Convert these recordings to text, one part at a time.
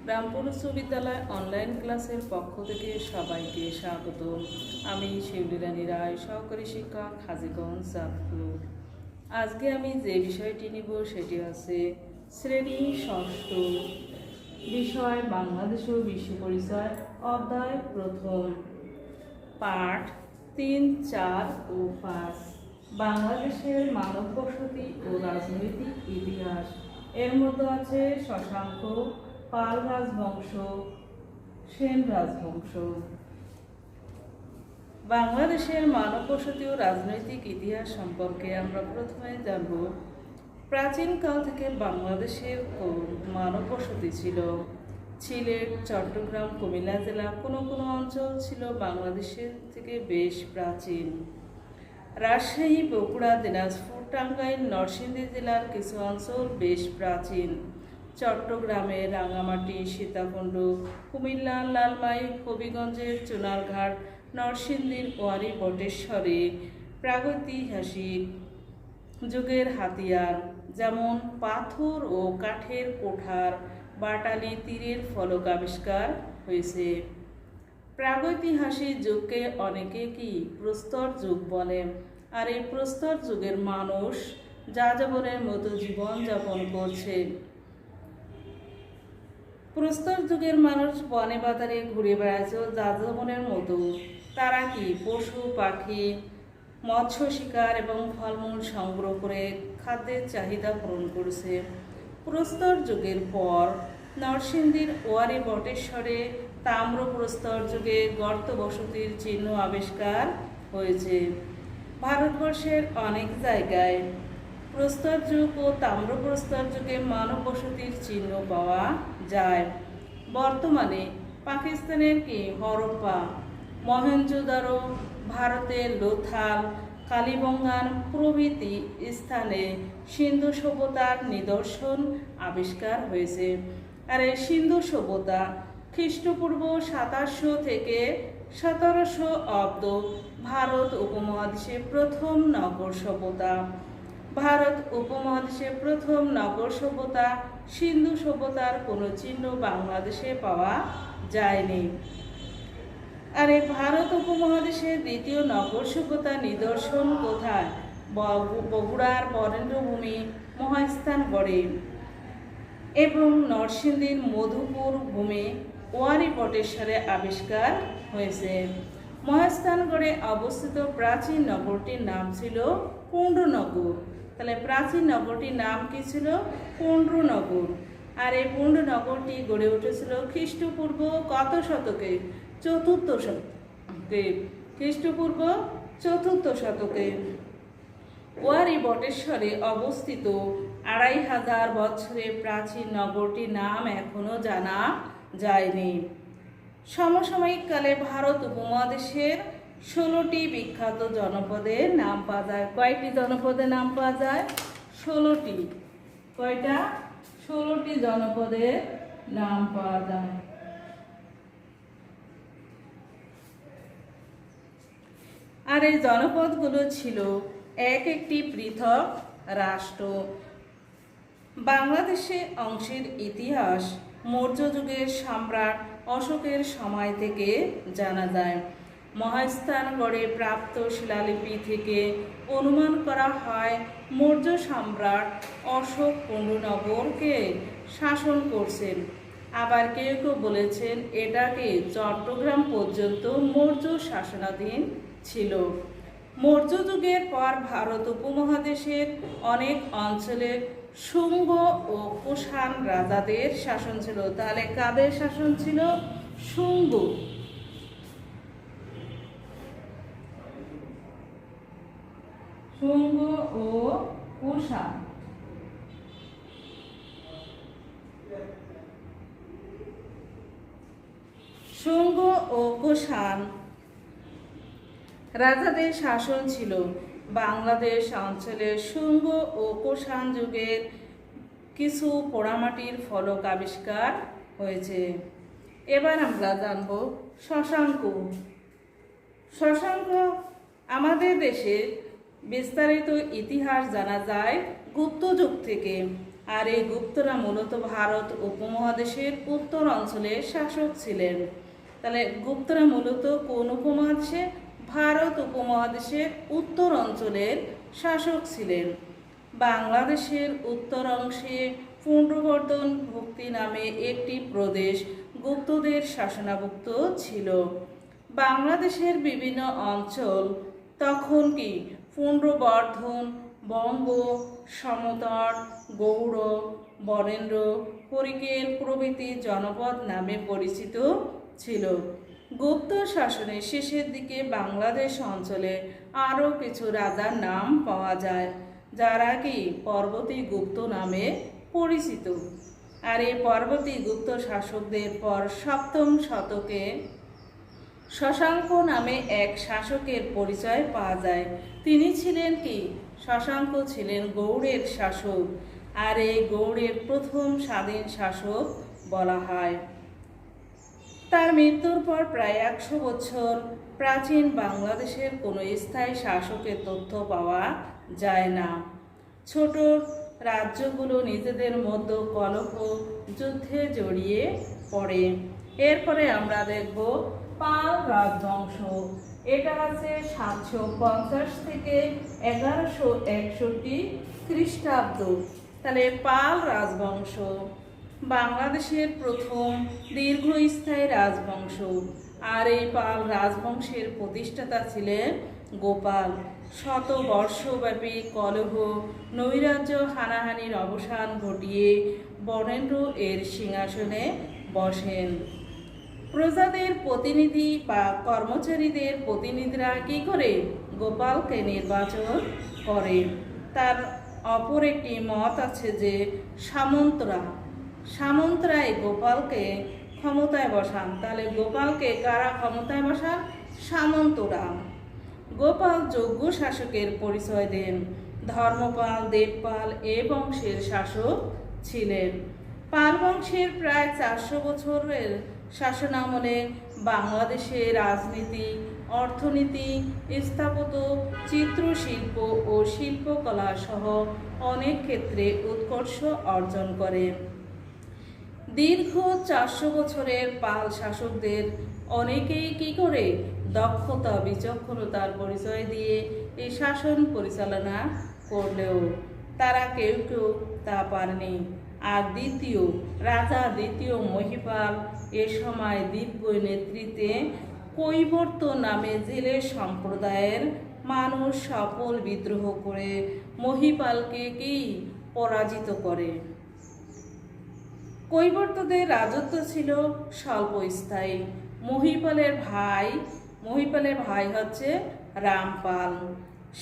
রামপুর উচ্চ বিদ্যালয় অনলাইন ক্লাসের পক্ষ থেকে সবাইকে স্বাগত। আমি শিউলি রানী রায়, সহকারী শিক্ষক, হাজীগঞ্জ চাঁদপুর। আজকে আমি যে বিষয়টি নিব সেটি হচ্ছে শ্রেণী ষষ্ঠ, বিষয় বাংলাদেশ ও বিশ্ব পরিচয়, অধ্যায় প্রথম, পাঠ 3, 4 ও 5, বাংলাদেশের মানব বসতি ও রাজনৈতিক ইতিহাস। এর মধ্যে আছে শশাঙ্ক, পাল রাজবংশ, সেন রাজবংশ। বাংলাদেশের মানব বসতি ও রাজনৈতিক ইতিহাস সম্পর্কে আমরা প্রথমে জানব। প্রাচীনকাল থেকে বাংলাদেশের মানব বসতি ছিল। সিলেট, চট্টগ্রাম, কুমিল্লা জেলা কোনো কোনো অঞ্চল ছিল বাংলাদেশের থেকে বেশ প্রাচীন। রাজশাহী, বগুড়া, দিনাজপুর, টাঙ্গাইল, নরসিংদী জেলার কিছু অঞ্চল বেশ প্রাচীন। চট্টগ্রামে রাঙামাটি, সীতাকুণ্ড, কুমিল্লার লালমাই, হবিগঞ্জের চুনারঘাট, নরসিংদীর ওয়ারী বটেশ্বরে প্রাগৈতিহাসিক যুগের হাতিয়ার যেমন পাথর ও কাঠের কোঠার, বাটালি, তীরের ফলক আবিষ্কার হয়েছে। প্রাগৈতিহাসিক যুগকে অনেকে কি প্রস্তর যুগ বলে। আর এই প্রস্তর যুগের মানুষ যাযাবরের মতো জীবন যাপন করছে। প্রস্তর যুগের মানুষ বনে বাজারে ঘুরে বেড়াচ্ছে যাযাবরের মতো। তারা কি পশু পাখি, মৎস্য শিকার এবং ফলমূল সংগ্রহ করে খাদ্যের চাহিদা পূরণ করেছে। প্রস্তর যুগের পর নরসিংদীর ওয়ারী বটেশ্বরে তাম্র প্রস্তর যুগে গর্ত বসতির চিহ্ন আবিষ্কার হয়েছে। ভারতবর্ষের অনেক জায়গায় প্রস্তর যুগ ও তাম্র প্রস্তর যুগে মানব বসতির চিহ্ন পাওয়া যায়। বর্তমানে পাকিস্তানের কি হরপ্পা, মহেঞ্জোদারো, ভারতের লোথাল, কালীবঙ্গান প্রভৃতি স্থানে সিন্ধু সভ্যতার নিদর্শন আবিষ্কার হয়েছে। আর এই সিন্ধু সভ্যতা খ্রিস্টপূর্ব 2700 থেকে 1700 অব্দ ভারত উপমহাদেশে প্রথম নগর সভ্যতা। ভারত উপমহাদেশে প্রথম নগর সভ্যতা সিন্ধু সভ্যতার কোনো চিহ্ন বাংলাদেশে পাওয়া যায়নি। আর এই ভারত উপমহাদেশের দ্বিতীয় নগর সভ্যতার নিদর্শন কোথায়? বগুড়ার বরেন্দ্রভূমি, মহাস্থানগড়ে এবং নরসিংদীর মধুপুর ভূমি ওয়ারী বটেশ্বরে আবিষ্কার হয়েছে। মহাস্থানগড়ে অবস্থিত প্রাচীন নগরটির নাম ছিল পুণ্ড্রনগর। তাহলে প্রাচীন নগরটির নাম কি ছিল? পুণ্ড্রনগর। আর এই পুণ্ড্রনগরটি গড়ে উঠেছিল খ্রিস্টপূর্ব কত শতকে? 4th শতকে। খ্রিস্টপূর্ব 4th শতকে। ওয়ারী বটেশ্বরে অবস্থিত 2500 বছরের প্রাচীন নগরটির নাম এখনো জানা যায়নি। সমসাময়িক কালে ভারত উপমহাদেশের 16টি বিখ্যাত জনপদের নাম পাওয়া যায়। কয়টি জনপদের নাম পাওয়া যায়? 16টি। কয়টা? 16টি জনপদের নাম পাওয়া যায়। আর এই জনপদগুলো ছিল এক একটি পৃথক রাষ্ট্র। বাংলাদেশে অংশের ইতিহাস মৌর্য যুগের সম্রাট অশোকের সময় থেকে জানা যায়। মহাস্থানগড়ে প্রাপ্ত শিলালিপি থেকে অনুমান করা হয় মৌর্য সম্রাট অশোক পুণ্ড্রনগরকে শাসন করছেন। আবার কেউ কেউ বলেছেন এটাকে চট্টগ্রাম পর্যন্ত মৌর্য শাসনাধীন ছিল। মৌর্য যুগের পর ভারত উপমহাদেশের অনেক অঞ্চলে শুঙ্গ ও কুষাণ রাজাদের শাসন ছিল। তাহলে কাদের শাসন ছিল? শুঙ্গ। শুঙ্গ ও কুষাণ। শুঙ্গ ও কুষাণ রাজাদের শাসন ছিল। বাংলাদেশ অঞ্চলে শুঙ্গ ও কুষাণ যুগের কিছু পোড়ামাটির ফলক আবিষ্কার হয়েছে। এবার আমরা জানব শশাঙ্ক। শশাঙ্ক আমাদের দেশে বিস্তারিত ইতিহাস জানা যায় গুপ্ত যুগ থেকে। আর এই গুপ্তরা মূলত ভারত উপমহাদেশের উত্তর অঞ্চলের শাসক ছিলেন। তাহলে গুপ্তরা মূলত কোন উপমহাদেশে? ভারত উপমহাদেশের উত্তর অঞ্চলের শাসক ছিলেন। বাংলাদেশের উত্তর অংশে পুণ্ড্রবর্ধন ভুক্তি নামে একটি প্রদেশ গুপ্তদের শাসনাভুক্ত ছিল। বাংলাদেশের বিভিন্ন অঞ্চল তখন কি পুণ্ড্রবর্ধন, বঙ্গ, সমতট, গৌড়, বরেন্দ্র, হরিকেল প্রভৃতি জনপদ নামে পরিচিত ছিল। গুপ্ত শাসনের শেষের দিকে বাংলাদেশ অঞ্চলে আরও কিছু রাজার নাম পাওয়া যায়, যারা কি পরবর্তী গুপ্ত নামে পরিচিত। আর এই পরবর্তী গুপ্ত শাসকদের পর সপ্তম শতকে শশাঙ্ক নামে এক শাসকের পরিচয় পাওয়া যায়। তিনি ছিলেন কি? শশাঙ্ক ছিলেন গৌড়ের শাসক, আর এই গৌড়ের প্রথম স্বাধীন শাসক বলা হয়। তার মৃত্যুর পর প্রায় 100 বছর প্রাচীন বাংলাদেশের কোনো স্থায়ী শাসকের তথ্য পাওয়া যায় না। ছোট রাজ্যগুলো নিজেদের মধ্যে কলহ যুদ্ধে জড়িয়ে পড়ে। এরপরে আমরা দেখব পাল রাজবংশ। এটা আছে 750 থেকে 1161 খ্রিস্টাব্দ। তাহলে পাল রাজবংশ বাংলাদেশের প্রথম দীর্ঘস্থায়ী রাজবংশ। আর এই পাল রাজবংশের প্রতিষ্ঠাতা ছিলেন গোপাল। শতবর্ষব্যাপী কলহ, নৈরাজ্য, হানাহানির অবসান ঘটিয়ে বরেন্দ্র এর সিংহাসনে বসেন। প্রজাদের প্রতিনিধি বা কর্মচারীদের প্রতিনিধিরা কি করে? গোপালকে নির্বাচন করে। তার অপর একটি মত আছে যে সামন্তরা এই গোপালকে ক্ষমতায় বসান। তাহলে গোপালকে কারা ক্ষমতায় বসান? সামন্তরা। গোপাল যোগ্য শাসকের পরিচয় দেন। ধর্মপাল, দেবপাল এ বংশের শাসক ছিলেন। পাল বংশের প্রায় 400 বছরের শাসনামলে বাংলাদেশে রাজনীতি, অর্থনীতি, স্থাপত্য, চিত্রশিল্প ও শিল্পকলা সহ অনেক ক্ষেত্রে উৎকর্ষ অর্জন করে। দীর্ঘ 400 বছরের পাল শাসকদের অনেকেই কি করে? দক্ষতা, বিচক্ষণতার পরিচয় দিয়ে এই শাসন পরিচালনা করলেও তারা কেউ কেউ তা পারেনি। আর দ্বিতীয় মহিপাল এ সময় দিব্যই নেতৃত্বে কৈবর্ত নামে জেলে সম্প্রদায়ের মানুষ সফল বিদ্রোহ করে মহিপালকে কি পরাজিত করে। কৈবর্তদের রাজত্ব ছিল স্বল্পস্থায়ী। মহিপালের ভাই হচ্ছে রামপাল।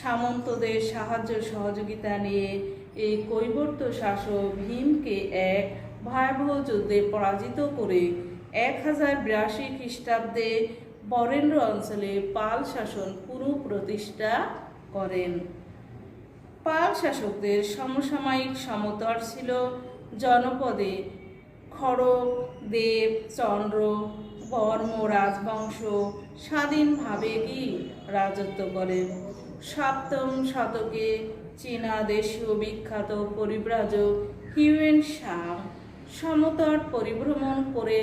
সামন্তদের সাহায্য সহযোগিতা নিয়ে এই কৈবর্ত শাসক ভীমকে এক ভয়াবহ যুদ্ধে পরাজিত করে 1082 খ্রিস্টাব্দে বরেন্দ্র অঞ্চলে পাল শাসন পুনঃপ্রতিষ্ঠা করেন। পাল শাসকদের সমসাময়িক সমতট ছিল জনপদে খড়গ, দেব, চন্দ্র, বর্ম রাজবংশ স্বাধীনভাবে কি রাজত্ব করে। সপ্তম শতকে চীনা দেশীয় বিখ্যাত পরিব্রাজক হিউয়েন সাং সমতট পরিভ্রমণ করে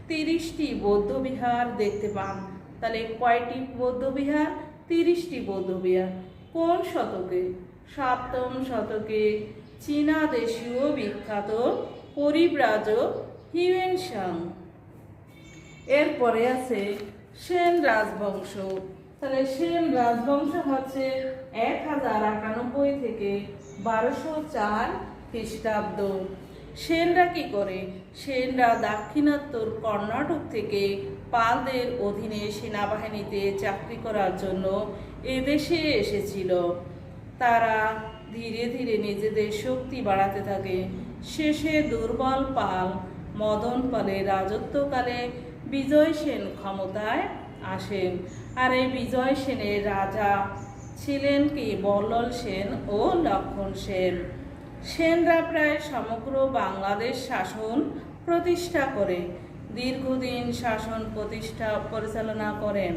30টি বৌদ্ধবিহার দেখতে পান। তাহলে কয়টি বৌদ্ধবিহার? 30টি বৌদ্ধবিহার। কোন শতকে? সপ্তম শতকে চীনা দেশীয় বিখ্যাত পরিব্রাজক হিউয়েন সাং। এরপরে আছে সেন রাজবংশ। তাহলে সেন রাজবংশ হচ্ছে 1091 থেকে 1204 খ্রিস্টাব্দ। সেনরা কি করে? সেনরা দাক্ষিণাত্যের কর্ণাটক থেকে পালদের অধীনে সেনাবাহিনীতে চাকরি করার জন্য এদেশে এসেছিল। তারা ধীরে ধীরে নিজেদের শক্তি বাড়াতে থাকে। শেষে দুর্বল পাল মদন পালের রাজত্বকালে বিজয় সেন ক্ষমতায় আসেন। আর এই বিজয় সেনের রাজা ছিলেন কি? বল্লল সেন ও লক্ষণ সেন। সেনরা প্রায় সমগ্র বাংলাদেশ শাসন প্রতিষ্ঠা করে দীর্ঘদিন শাসন পরিচালনা করেন।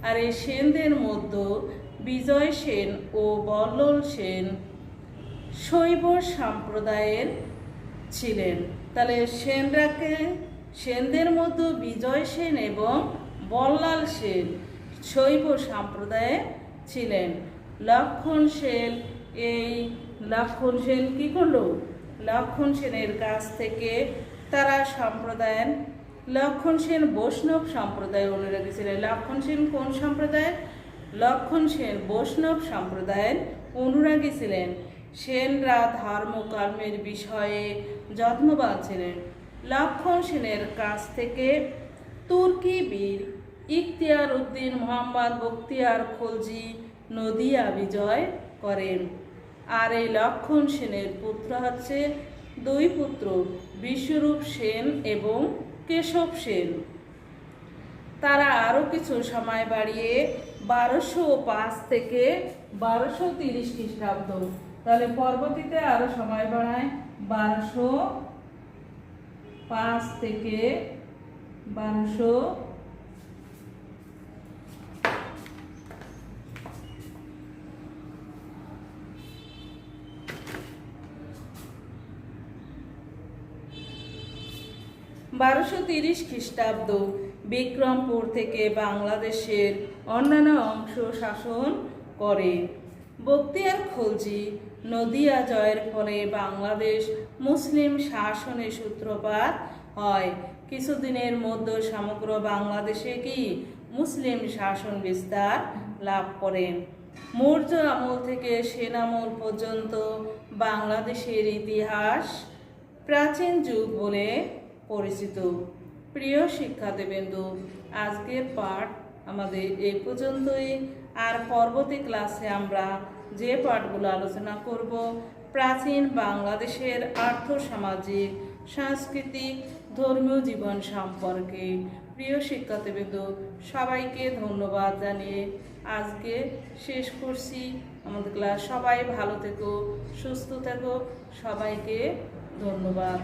আর এই সেনদের মধ্যে বিজয় সেন ও বল্লল সেন শৈব সম্প্রদায়ের ছিলেন। তাহলে সেনদের মধ্যে বিজয় সেন এবং বল্লাল সেন শৈব সম্প্রদায়ে ছিলেন। লক্ষণ সেন কি করলো? লক্ষণ সেনের কাছ থেকে তারা লক্ষণ সেন বৈষ্ণব সম্প্রদায়ের অনুরাগী ছিলেন। লক্ষণ সেন কোন সম্প্রদায়ের? লক্ষণ সেন বৈষ্ণব সম্প্রদায়ের অনুরাগী ছিলেন। সেনরা ধর্মকর্মের বিষয়ে যত্নবান ছিলেন। লক্ষণ সেনের কাছ থেকে তুর্কি বীর ইখতিয়ার উদ্দিন মোহাম্মদ বখতিয়ার খলজি নদিয়া বিজয় করেন। আর এই লক্ষণ সেনের পুত্র হচ্ছে দুই পুত্র, বিশ্বরূপ সেন এবং কেশব সেন। তারা আরও কিছু সময় বাড়িয়ে 1205 থেকে 1230 খ্রিস্টাব্দ, তাহলে পরবর্তীতে আরো সময় বাড়ায় 1205 থেকে 1230 খ্রিস্টাব্দ বিক্রমপুর থেকে বাংলাদেশের অন্যান্য অংশ শাসন করে। বখতিয়ার খলজি নদিয়া জয়ের ফলে বাংলাদেশ মুসলিম শাসনের সূত্রপাত হয়। কিছুদিনের মধ্যে সমগ্র বাংলাদেশে কি মুসলিম শাসন বিস্তার লাভ করেন। মৌর্য আমল থেকে সেন আমল পর্যন্ত বাংলাদেশের ইতিহাস প্রাচীন যুগ বলে পরিচিত। প্রিয় শিক্ষার্থীবৃন্দ, আজকের পাঠ আমাদের এই পর্যন্তই। আর পরবর্তী ক্লাসে আমরা যে পাঠগুলো আলোচনা করব প্রাচীন বাংলাদেশের আর্থসামাজিক সাংস্কৃতিক ধর্মীয় জীবন সম্পর্কে। প্রিয় শিক্ষার্থীবৃন্দ, সবাইকে ধন্যবাদ জানিয়ে আজকে শেষ করছি আমাদের ক্লাস। সবাই ভালো থেকো, সুস্থ থেকো, সবাইকে ধন্যবাদ।